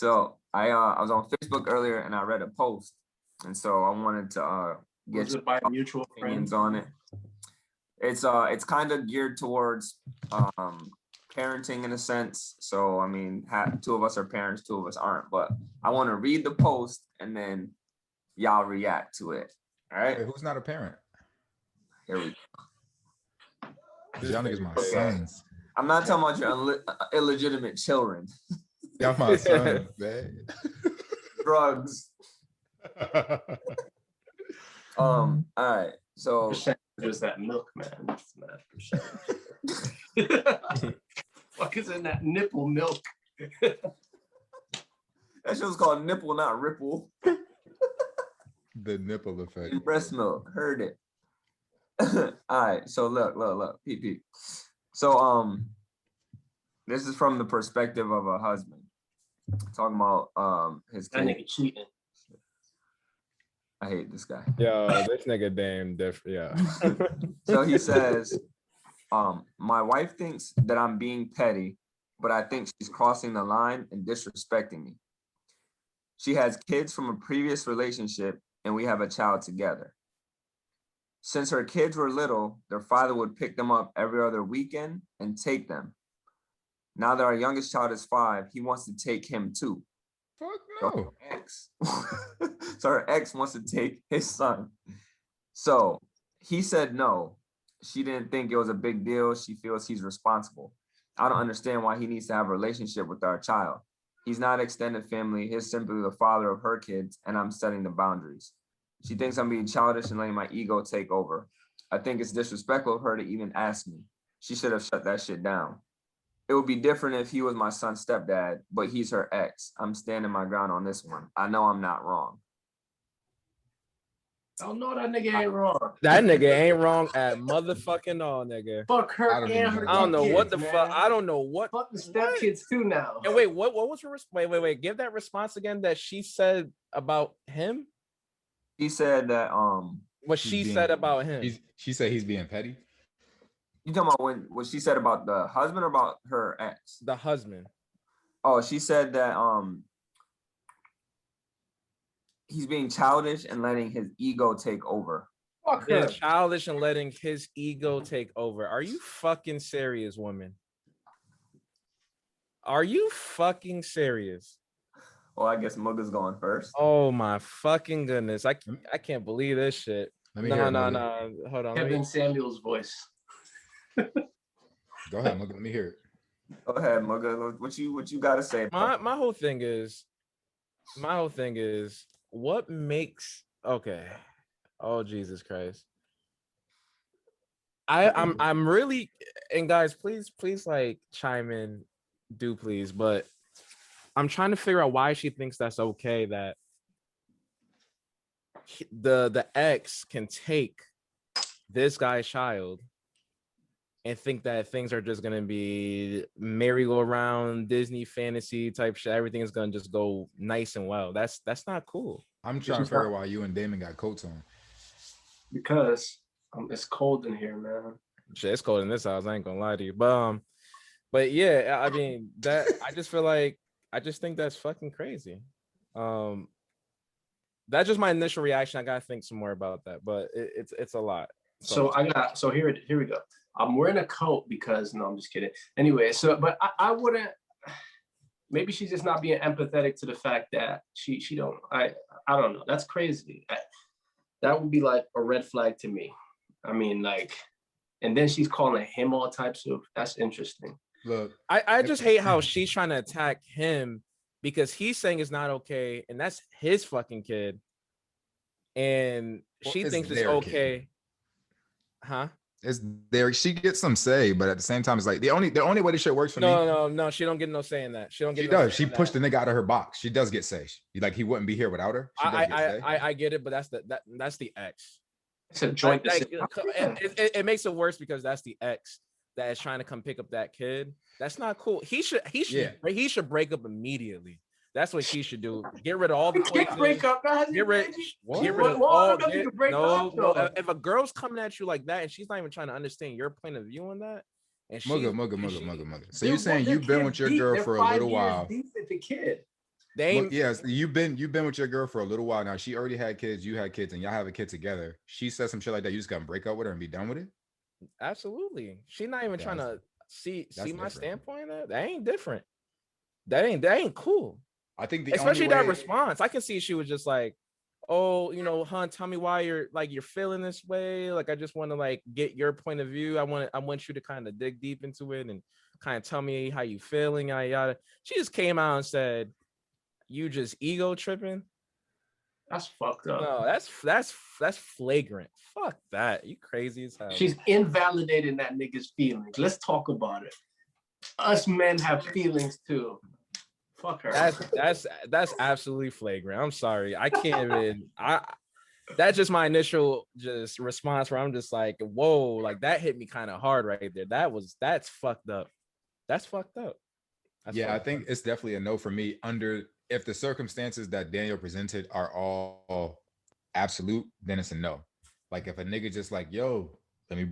So I was on Facebook earlier and I read a post, and so I wanted to get Was it by a mutual opinions friend? on it. It's kind of geared towards parenting in a sense. So I mean, two of us are parents, two of us aren't. But I want to read the post and then y'all react to it. All right. Wait, who's not a parent? Here we go. Y'all niggas my sons. I'm not talking about your illegitimate children. Y'all my sons, man. Drugs. All right. So There's that milk, man. It's mad percentage. Fuck is in that nipple milk? That shit was called nipple, not ripple. The nipple effect. Breast milk. Heard it. All right. So look. Peep. So this is from the perspective of a husband. Talking about his kid. That nigga cheating. I hate this guy. Yo, this nigga damn different. Yeah. So he says, my wife thinks that I'm being petty, but I think she's crossing the line and disrespecting me. She has kids from a previous relationship and we have a child together. Since her kids were little, their father would pick them up every other weekend and take them. Now that our youngest child is 5, he wants to take him too. Fuck no. So her ex wants to take his son. So he said no. She didn't think it was a big deal. She feels he's responsible. I don't understand why he needs to have a relationship with our child. He's not extended family. He's simply the father of her kids, and I'm setting the boundaries. She thinks I'm being childish and letting my ego take over. I think it's disrespectful of her to even ask me. She should have shut that shit down. It would be different if he was my son's stepdad, but he's her ex. I'm standing my ground on this one. I know I'm not wrong. Oh no, that nigga ain't wrong. That nigga ain't wrong at motherfucking all, nigga. Fuck her and her. I don't know kids, what the man. fuck. I don't know what. Fuck the stepkids too now. And wait, what was her response? Wait. Give that response again that she said about him. He said that What she said about him. She said he's being petty. You talking about what she said about the husband or about her ex? The husband. Oh, she said that he's being childish and letting his ego take over. Fuck Being her. childish and letting his ego take over. Are you fucking serious, woman? Are you fucking serious? Well, I guess Mugga's going first. Oh my fucking goodness. I can't believe this shit. No. Hold on. Kevin Samuel's voice. Go ahead, Mugga. Let me hear it. Go ahead, Mugga. What you gotta say? My whole thing is what makes okay. Oh Jesus Christ. I'm really, and guys, please like chime in, do please, but I'm trying to figure out why she thinks that's okay that the ex can take this guy's child and think that things are just gonna be merry-go-round Disney fantasy type shit. Everything is gonna just go nice and well. That's not cool. I'm trying to figure out why you and Damon got coats on. Because it's cold in here, man. Shit, it's cold in this house. I ain't gonna lie to you, but yeah, I mean that. I just think that's fucking crazy. That's just my initial reaction. I gotta think some more about that, but it's a lot. So here we go. I'm wearing a coat because no, I'm just kidding. Anyway, but I wouldn't. Maybe she's just not being empathetic to the fact that she don't. I don't know. That's crazy. That would be like a red flag to me. I mean, like, and then she's calling him all types of. That's interesting. Look, I just hate how she's trying to attack him because he's saying it's not okay, and that's his fucking kid, and she thinks it's okay. Kid. Huh? It's there. She gets some say, but at the same time, it's like the only way this shit works for me. No. She don't get no say in that. She does. She pushed the nigga out of her box. She does get say. Like he wouldn't be here without her. I get it, but that's the ex. It's a joint. It makes it worse because that's the ex that is trying to come pick up that kid. That's not cool. He should break up immediately. That's what she should do. Get rid of all the can't break up. Get rid of all. No. If a girl's coming at you like that and she's not even trying to understand your point of view on that, and mugga. So you're saying you've been with your girl for a little while. Deep with the kid. Look, yes, you've been with your girl for a little while now. She already had kids, you had kids, and y'all have a kid together. She said some shit like that. You just gotta break up with her and be done with it. Absolutely. She's not even trying to see that's my different. standpoint of that. That ain't different. That ain't cool. I think the Especially only that way, response. I can see she was just like, oh, hun, tell me why you're feeling this way. Like, I just want to like get your point of view. I want you to kind of dig deep into it and kind of tell me how you feeling. Yada yada. She just came out and said, you just ego tripping. That's fucked up. No, that's flagrant. Fuck that. You crazy as hell. She's invalidating that nigga's feelings. Let's talk about it. Us men have feelings too. Fuck her. That's absolutely flagrant. I'm sorry. I can't even. That's just my initial just response where I'm just like, whoa, like that hit me kind of hard right there. That's fucked up. That's fucked up. I think it's definitely a no for me. If the circumstances that Daniel presented are all absolute, then it's a no. Like if a nigga just like, yo, let me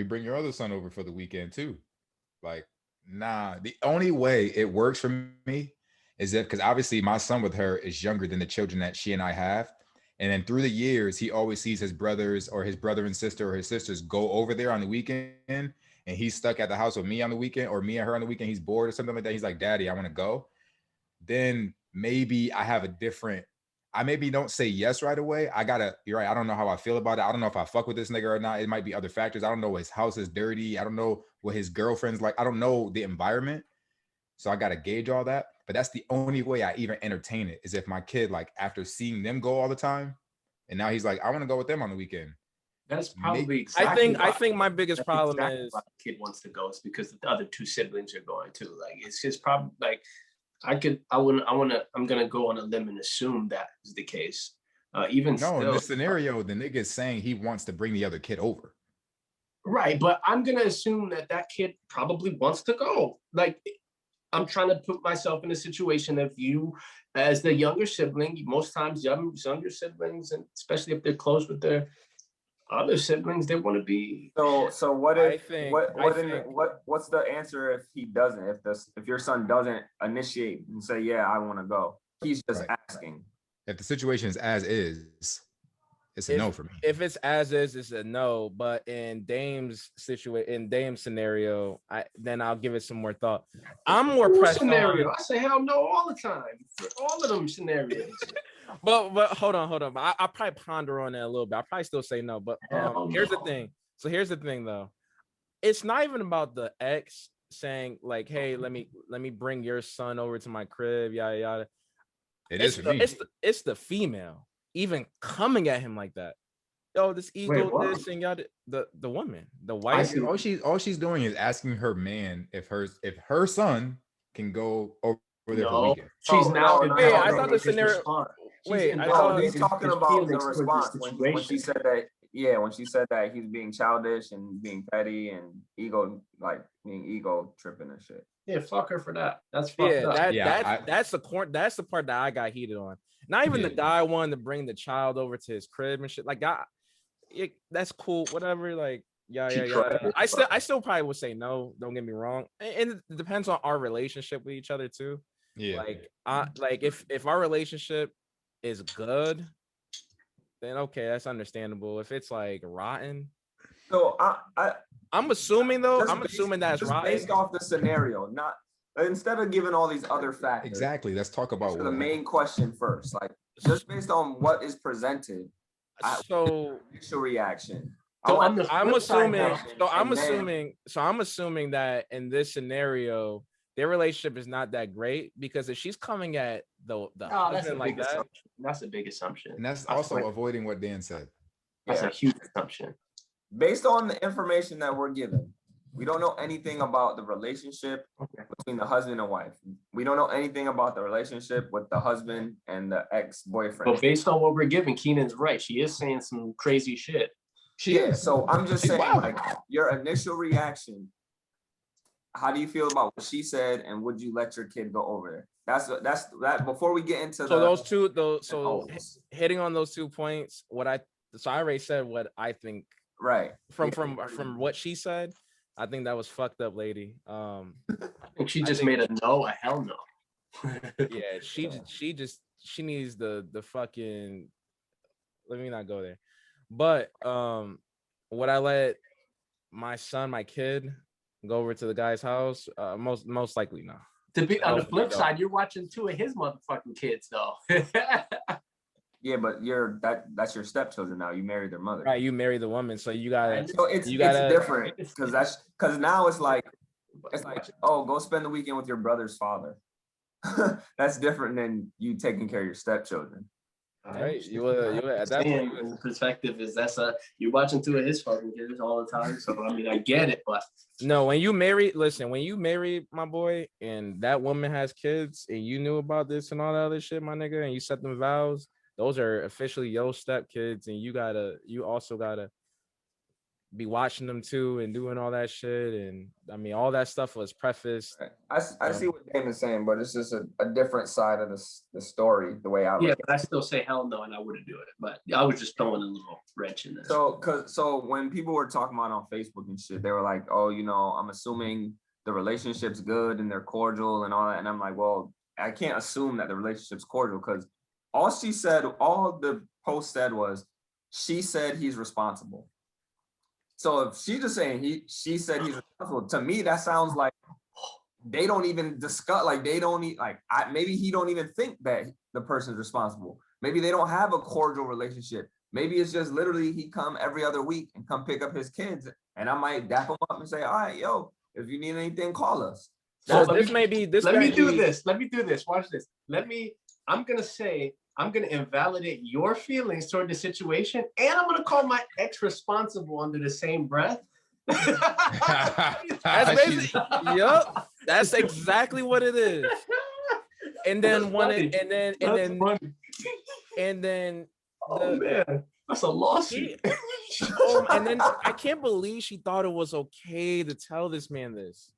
bring your other son over for the weekend too. Like, nah. The only way it works for me is that because obviously my son with her is younger than the children that she and I have. And then through the years, he always sees his brothers or his brother and sister or his sisters go over there on the weekend. And he's stuck at the house with me on the weekend or me and her on the weekend. He's bored or something like that. He's like, Daddy, I want to go. Then maybe I maybe don't say yes right away. You're right. I don't know how I feel about it. I don't know if I fuck with this nigga or not. It might be other factors. I don't know. His house is dirty. I don't know what his girlfriend's like. I don't know the environment. So I got to gauge all that. But that's the only way I even entertain it is if my kid, like after seeing them go all the time, and now he's like, I want to go with them on the weekend. That's probably exactly. I think my biggest problem is why the kid wants to go. It's because the other two siblings are going too. Like it's just probably like I'm gonna go on a limb and assume that is the case. In this scenario, the nigga is saying he wants to bring the other kid over. Right, but I'm gonna assume that kid probably wants to go. Like I'm trying to put myself in a situation of you as the younger sibling. Most times, younger siblings, and especially if they're close with their other siblings, they want to be. So what if what's the answer if he doesn't? If your son doesn't initiate and say, yeah, I want to go, he's just asking. If the situation is as is, it's a no for me. If it's as is, it's a no. But in Dame's scenario, then I'll give it some more thought. I'm more pressed scenario. I say hell no all the time for all of them scenarios. but hold on. I'll probably ponder on that a little bit. I'll probably still say no. But here's the thing. So here's the thing though. It's not even about the ex saying like, hey, let me bring your son over to my crib, yada yada. It's the female even coming at him like that. Yo, this ego, this and y'all, the woman, the wife. All she's doing is asking her man if her son can go over there for the weekend. She's now. I thought the scenario. He's talking about the response when she said that. Yeah, when she said that he's being childish and being petty and being ego tripping and shit. Yeah, fuck her for that. That's fucked up. That's the part that I got heated on. Not even the guy wanting to bring the child over to his crib and shit. Like, that's cool. Whatever. Like, yeah. I still probably would say no. Don't get me wrong. And it depends on our relationship with each other too. Yeah. Like, if our relationship is good, then okay, that's understandable. If it's like rotten, so I'm assuming that's rotten based off the scenario, not. Instead of giving all these other factors. Exactly. Let's talk about the main question first. Like just based on what is presented. Initial reaction. I'm assuming that in this scenario, their relationship is not that great because if she's coming at the husband like that, that's a big assumption. And that's also avoiding what Dan said. That's a huge assumption. Based on the information that we're given. We don't know anything about the relationship between the husband and wife. We don't know anything about the relationship with the husband and the ex-boyfriend. But based on what we're given, Keenan's right. She is saying some crazy shit. So I'm just saying, like, your initial reaction. How do you feel about what she said, and would you let your kid go over there? That's that. Before we get into hitting on those 2 points, I already said what I think. Right. From what she said. I think that was fucked up, lady. I think she just made a hell no. Yeah, she needs the fucking. Let me not go there. But would I let my kid, go over to the guy's house? Most likely not. To be on the flip No. side, you're watching 2 of his motherfucking kids though. Yeah, but that's your stepchildren now. You married their mother. Right, you marry the woman, so you gotta. So it's different because now it's like oh, go spend the weekend with your brother's father. That's different than you taking care of your stepchildren. Right, you would at that point. The perspective is you're watching 2 of his fucking kids all the time. So I mean, I get it, but No, when you marry my boy, and that woman has kids, and you knew about this and all that other shit, my nigga, and you set them vows, those are officially your step kids, and you also gotta be watching them too and doing all that shit. And I mean, all that stuff was prefaced. I see what Damon's saying, but it's just a different side of the story, the way I look. but I still say hell no, and I wouldn't do it. But I was just throwing a little wrench in this. So when people were talking about on Facebook and shit, they were like, oh, I'm assuming the relationship's good and they're cordial and all that. And I'm like, well, I can't assume that the relationship's cordial because all the post said was, she said he's responsible. So if she's just saying she said he's responsible, to me that sounds like they don't even discuss, like they don't maybe he don't even think that the person's responsible. Maybe they don't have a cordial relationship. Maybe it's just literally he come every other week and come pick up his kids, and I might dap him up and say, all right, yo, if you need anything, call us. Let me do this. Watch this. I'm gonna invalidate your feelings toward the situation, and I'm gonna call my ex responsible under the same breath. That's basically, yup. That's exactly what it is. And then that's a lawsuit. And then I can't believe she thought it was okay to tell this man this.